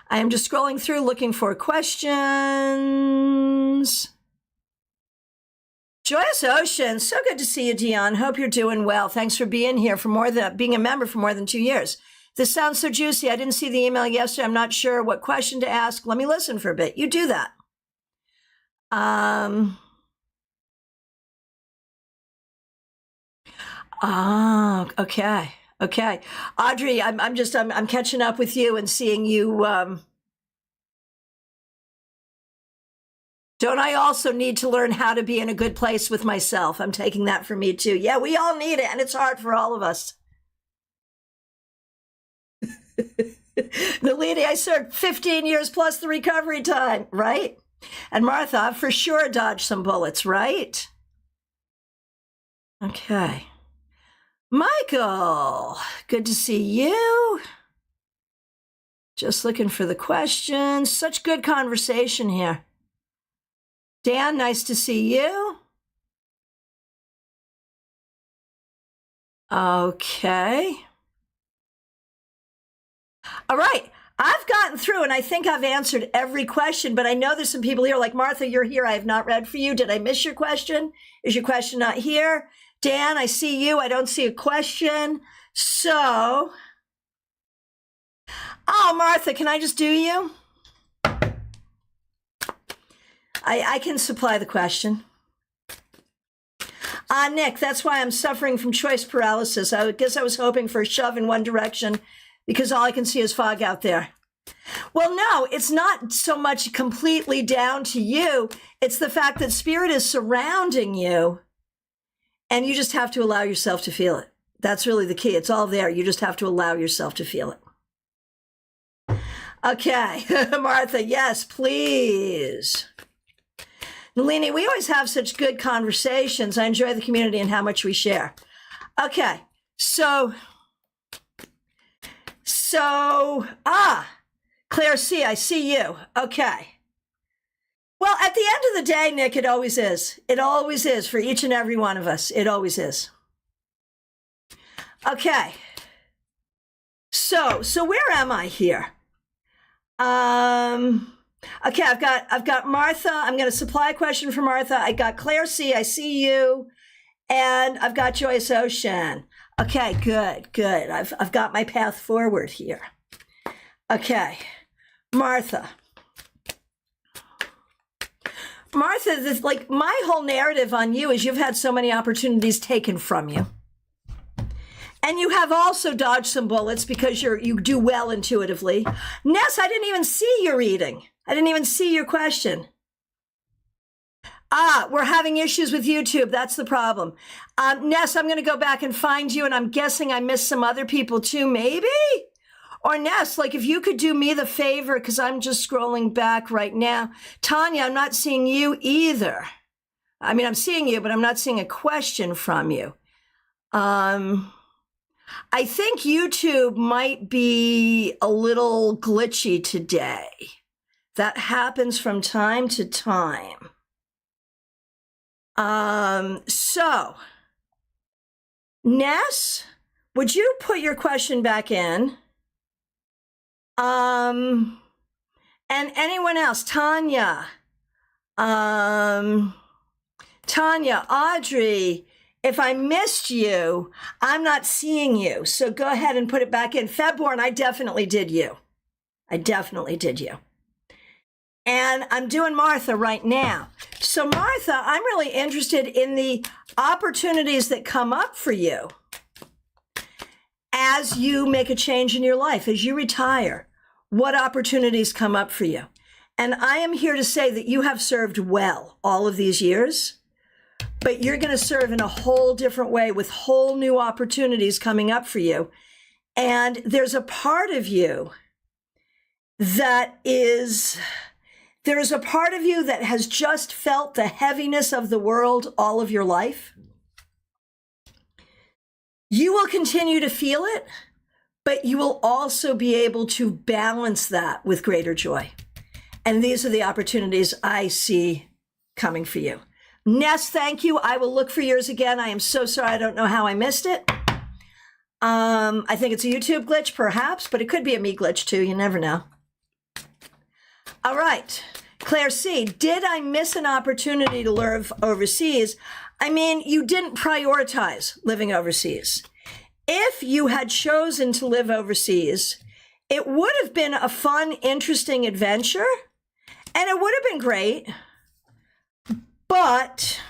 I am just scrolling through looking for questions. Joyous Ocean, so good to see you, Dion. Hope you're doing well. Thanks for being here being a member for more than 2 years. This sounds so juicy. I didn't see the email yesterday. I'm not sure what question to ask. Let me listen for a bit. You do that. Okay. Okay. Audrey, I'm catching up with you and seeing you. Don't I also need to learn how to be in a good place with myself? I'm taking that for me too. Yeah, we all need it, and it's hard for all of us. Nalini, I served 15 years plus the recovery time, right? And Martha, I've for sure dodged some bullets, right? Okay. Michael, good to see you. Just looking for the questions. Such good conversation here. Dan, nice to see you. Okay. All right. I've gotten through and I think I've answered every question, but I know there's some people here like Martha, you're here. I have not read for you. Did I miss your question? Is your question not here? Dan, I see you. I don't see a question. So, oh, Martha, can I just do you? I can supply the question. Nick, that's why I'm suffering from choice paralysis. I guess I was hoping for a shove in one direction because all I can see is fog out there. Well, no, it's not so much completely down to you. It's the fact that spirit is surrounding you and you just have to allow yourself to feel it. That's really the key. It's all there. You just have to allow yourself to feel it. Okay, Martha, yes, please. Nalini, we always have such good conversations. I enjoy the community and how much we share. Okay, so, Claire C., I see you. Okay. Well, at the end of the day, Nick, it always is. It always is for each and every one of us. It always is. Okay. So where am I here? Okay, I've got Martha. I'm going to supply a question for Martha. I got Claire C. I see you. And I've got Joyce Ocean. Okay, good. I've got my path forward here. Okay, Martha. Martha, like my whole narrative on you is you've had so many opportunities taken from you. And you have also dodged some bullets because you do well intuitively. Ness, I didn't even see your reading. I didn't even see your question. We're having issues with YouTube. That's the problem. Ness, I'm going to go back and find you, and I'm guessing I missed some other people too, maybe? Or Ness, like if you could do me the favor, because I'm just scrolling back right now. Tanya, I'm not seeing you either. I mean, I'm seeing you, but I'm not seeing a question from you. I think YouTube might be a little glitchy today. That happens from time to time. So, Ness, would you put your question back in? And anyone else? Tanya, Audrey, if I missed you, I'm not seeing you. So go ahead and put it back in. Febborn, I definitely did you. And I'm doing Martha right now. So Martha, I'm really interested in the opportunities that come up for you as you make a change in your life, as you retire. What opportunities come up for you? And I am here to say that you have served well all of these years, but you're going to serve in a whole different way with whole new opportunities coming up for you. And there's a part of you that is there is a part of you that has just felt the heaviness of the world all of your life. You will continue to feel it, but you will also be able to balance that with greater joy. And these are the opportunities I see coming for you. Ness, thank you. I will look for yours again. I am so sorry. I don't know how I missed it. I think it's a YouTube glitch, perhaps, but it could be a me glitch too. You never know. All right. Claire C., did I miss an opportunity to live overseas? I mean, you didn't prioritize living overseas. If you had chosen to live overseas, it would have been a fun, interesting adventure, and it would have been great. But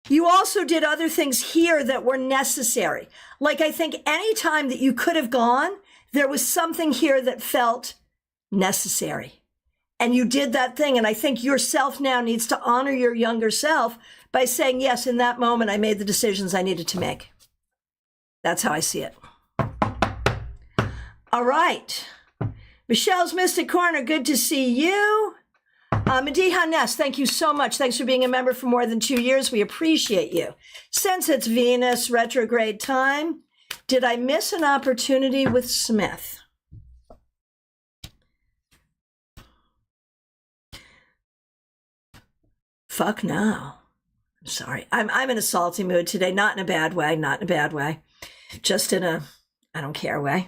you also did other things here that were necessary. Like, I think any time that you could have gone, there was something here that felt necessary. And you did that thing. And I think yourself now needs to honor your younger self by saying, yes, in that moment, I made the decisions I needed to make. That's how I see it. All right. Michelle's Mystic Corner, good to see you. Madiha Ness, thank you so much. Thanks for being a member for more than 2 years. We appreciate you. Since it's Venus retrograde time, did I miss an opportunity with Smith? Fuck no. I'm sorry. I'm in a salty mood today. Not in a bad way. Not in a bad way. Just in a I don't care way.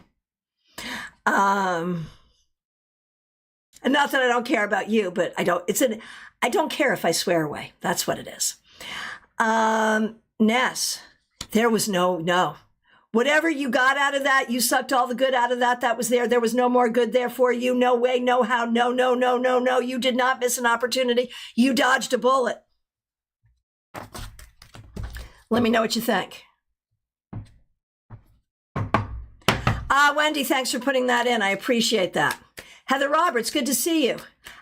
And not that I don't care about you, but I don't care if I swear away. That's what it is. Ness, there was no. Whatever you got out of that, you sucked all the good out of that. That was there. There was no more good there for you. No way, no how, no. You did not miss an opportunity. You dodged a bullet. Let me know what you think. Wendy, thanks for putting that in. I appreciate that. Heather Roberts, good to see you.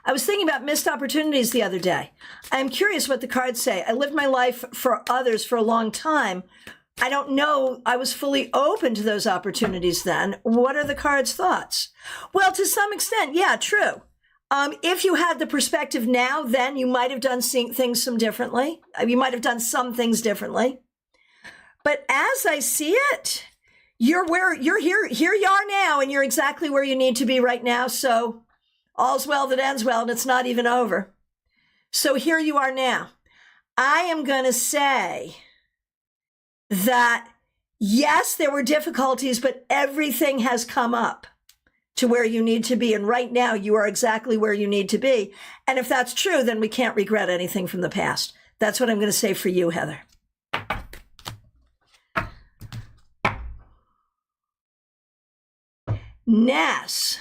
I was thinking about missed opportunities the other day. I am curious what the cards say. I lived my life for others for a long time. I don't know. I was fully open to those opportunities then. What are the cards' thoughts? Well, to some extent, yeah, true. If you had the perspective now, then you might have done things some differently. You might have done some things differently. But as I see it, you're here you are now, and you're exactly where you need to be right now. So all's well that ends well, and it's not even over. So here you are now. I am going to say that, yes, there were difficulties, but everything has come up to where you need to be. And right now you are exactly where you need to be. And if that's true, then we can't regret anything from the past. That's what I'm going to say for you, Heather. Ness,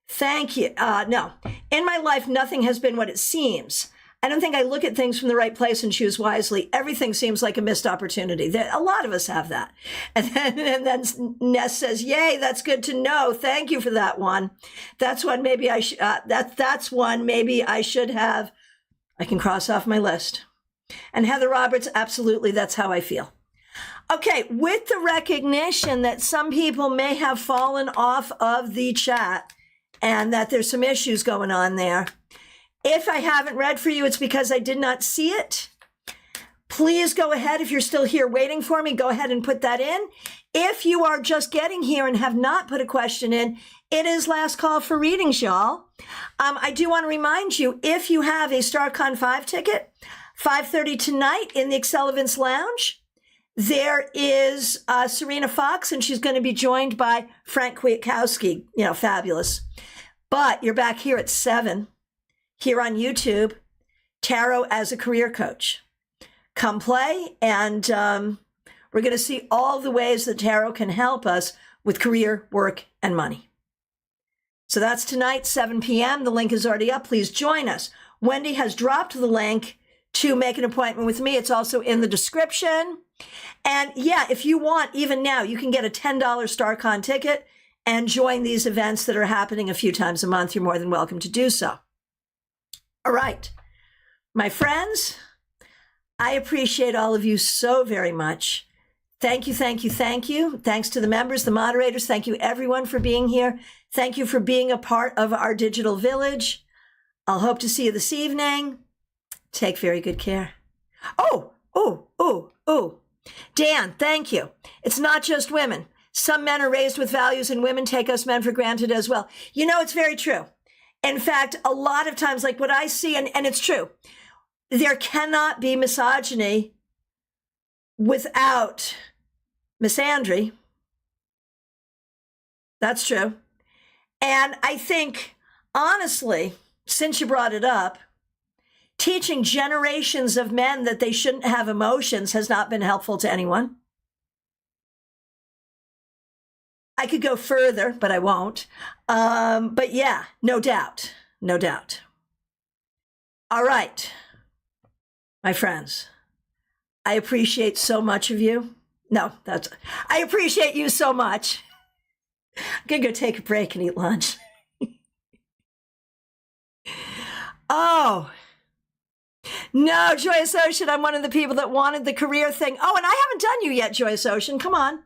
thank you. No, in my life, nothing has been what it seems. I don't think I look at things from the right place and choose wisely. Everything seems like a missed opportunity. A lot of us have that. And then Ness says, yay, that's good to know. Thank you for that one. That's one maybe that's one maybe I should have. I can cross off my list. And Heather Roberts, absolutely, that's how I feel. Okay, with the recognition that some people may have fallen off of the chat and that there's some issues going on there, if I haven't read for you, it's because I did not see it. Please go ahead. If you're still here waiting for me, go ahead and put that in. If you are just getting here and have not put a question in, it is last call for readings, y'all. I do want to remind you, if you have a StaarCon 5 ticket, 5:30 tonight in the Excellence Lounge, there is Serena Fox, and she's going to be joined by Frank Kwiatkowski, fabulous. But you're back here at 7, here on YouTube, Tarot as a Career Coach. Come play, and we're going to see all the ways that Tarot can help us with career, work, and money. So that's tonight, 7 p.m. The link is already up. Please join us. Wendy has dropped the link to make an appointment with me. It's also in the description. And yeah, if you want, even now, you can get a $10 StaarCon ticket and join these events that are happening a few times a month. You're more than welcome to do so. All right, my friends, I appreciate all of you so very much. Thank you, thank you, thank you. Thanks to the members, the moderators. Thank you, everyone, for being here. Thank you for being a part of our digital village. I'll hope to see you this evening. Take very good care. Oh. Dan, thank you. It's not just women. Some men are raised with values and women take us men for granted as well. You know, it's very true. In fact, a lot of times, like what I see, and it's true, there cannot be misogyny without misandry. That's true. And I think, honestly, since you brought it up, teaching generations of men that they shouldn't have emotions has not been helpful to anyone. I could go further, but I won't. But yeah, no doubt. No doubt. All right, my friends, I appreciate so much of you. I appreciate you so much. I'm going to go take a break and eat lunch. Oh, no, Joyous Ocean, I'm one of the people that wanted the career thing. Oh, and I haven't done you yet, Joyous Ocean. Come on.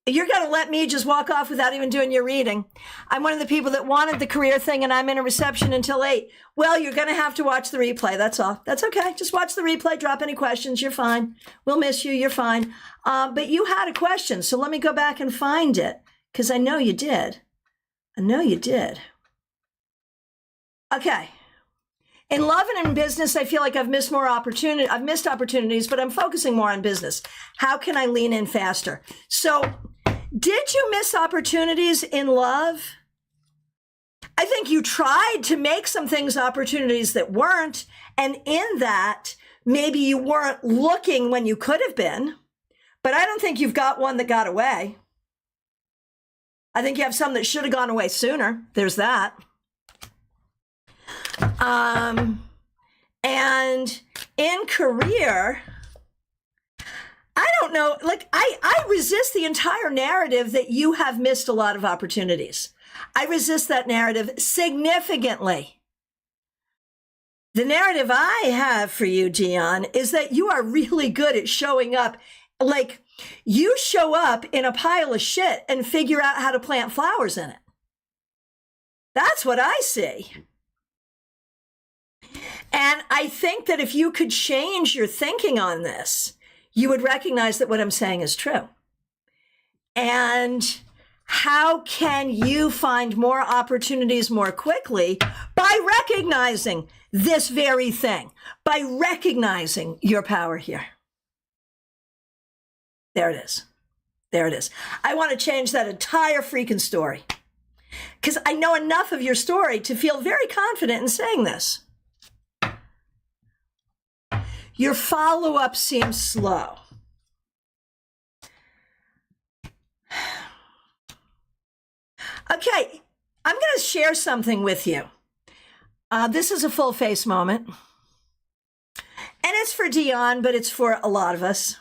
You're going to let me just walk off without even doing your reading. I'm one of the people that wanted the career thing, and I'm in a reception until 8. Well, you're going to have to watch the replay. That's all. That's okay. Just watch the replay. Drop any questions. You're fine. We'll miss you. You're fine. But you had a question, so let me go back and find it, because I know you did. Okay. In love and in business, I feel like I've missed opportunities, but I'm focusing more on business. How can I lean in faster? So, did you miss opportunities in love? I think you tried to make some things opportunities that weren't. And in that, maybe you weren't looking when you could have been. But I don't think you've got one that got away. I think you have some that should have gone away sooner. There's that. And in career, I don't know, like I resist the entire narrative that you have missed a lot of opportunities. I resist that narrative significantly. The narrative I have for you, Dion, is that you are really good at showing up. Like, you show up in a pile of shit and figure out how to plant flowers in it. That's what I see. And I think that if you could change your thinking on this, you would recognize that what I'm saying is true. And how can you find more opportunities more quickly? By recognizing this very thing, by recognizing your power here. There it is. There it is. I want to change that entire freaking story, because I know enough of your story to feel very confident in saying this. Your follow-up seems slow. Okay, I'm going to share something with you. This is a full face moment. And it's for Dion, but it's for a lot of us.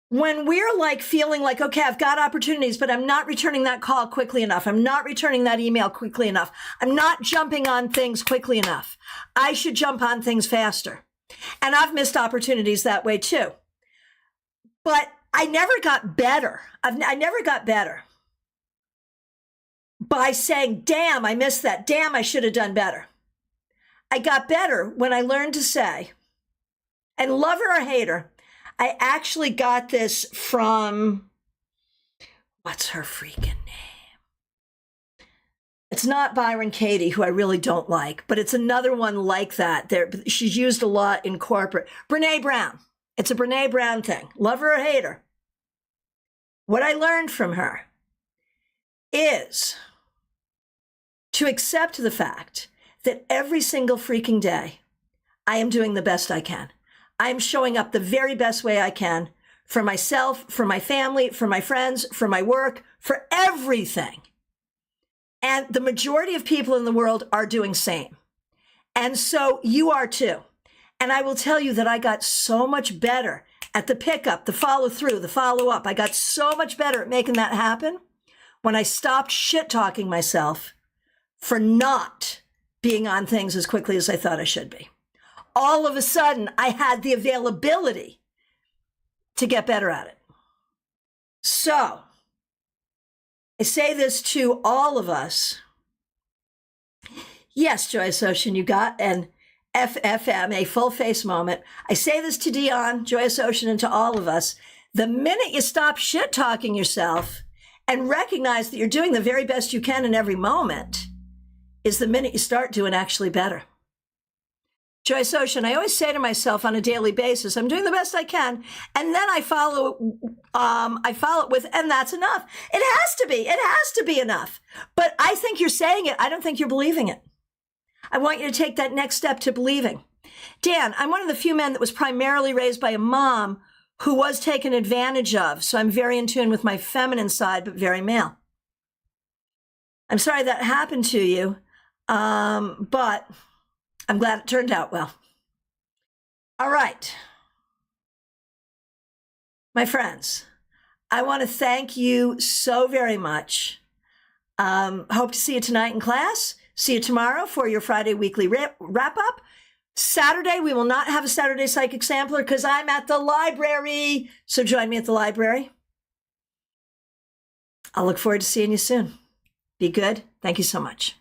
When we're like feeling like, okay, I've got opportunities, but I'm not returning that call quickly enough. I'm not returning that email quickly enough. I'm not jumping on things quickly enough. I should jump on things faster. And I've missed opportunities that way too. But I never got better. I never got better by saying, damn, I missed that. Damn, I should have done better. I got better when I learned to say, and love her or hate her, I actually got this from, what's her freaking name? It's not Byron Katie, who I really don't like, but it's another one like that. She's used a lot in corporate. Brene Brown. It's a Brene Brown thing. Love her or hate her. What I learned from her is to accept the fact that every single freaking day, I am doing the best I can. I'm showing up the very best way I can for myself, for my family, for my friends, for my work, for everything. And the majority of people in the world are doing same. And so you are too. And I will tell you that I got so much better at the pickup, the follow through, the follow up. I got so much better at making that happen when I stopped shit talking myself for not being on things as quickly as I thought I should be. All of a sudden, I had the availability to get better at it. So, I say this to all of us. Yes, Joyce Ocean, you got an FFM, a full face moment. I say this to Dion, Joyce Ocean, and to all of us. The minute you stop shit talking yourself and recognize that you're doing the very best you can in every moment is the minute you start doing actually better. Joyce Ocean, I always say to myself on a daily basis, I'm doing the best I can. And then I follow it with, and that's enough. It has to be enough. But I think you're saying it. I don't think you're believing it. I want you to take that next step to believing. Dan, I'm one of the few men that was primarily raised by a mom who was taken advantage of. So I'm very in tune with my feminine side, but very male. I'm sorry that happened to you. But I'm glad it turned out well. All right. My friends, I want to thank you so very much. Hope to see you tonight in class. See you tomorrow for your Friday weekly wrap-up. Saturday, we will not have a Saturday Psychic Sampler because I'm at the library. So join me at the library. I'll look forward to seeing you soon. Be good. Thank you so much.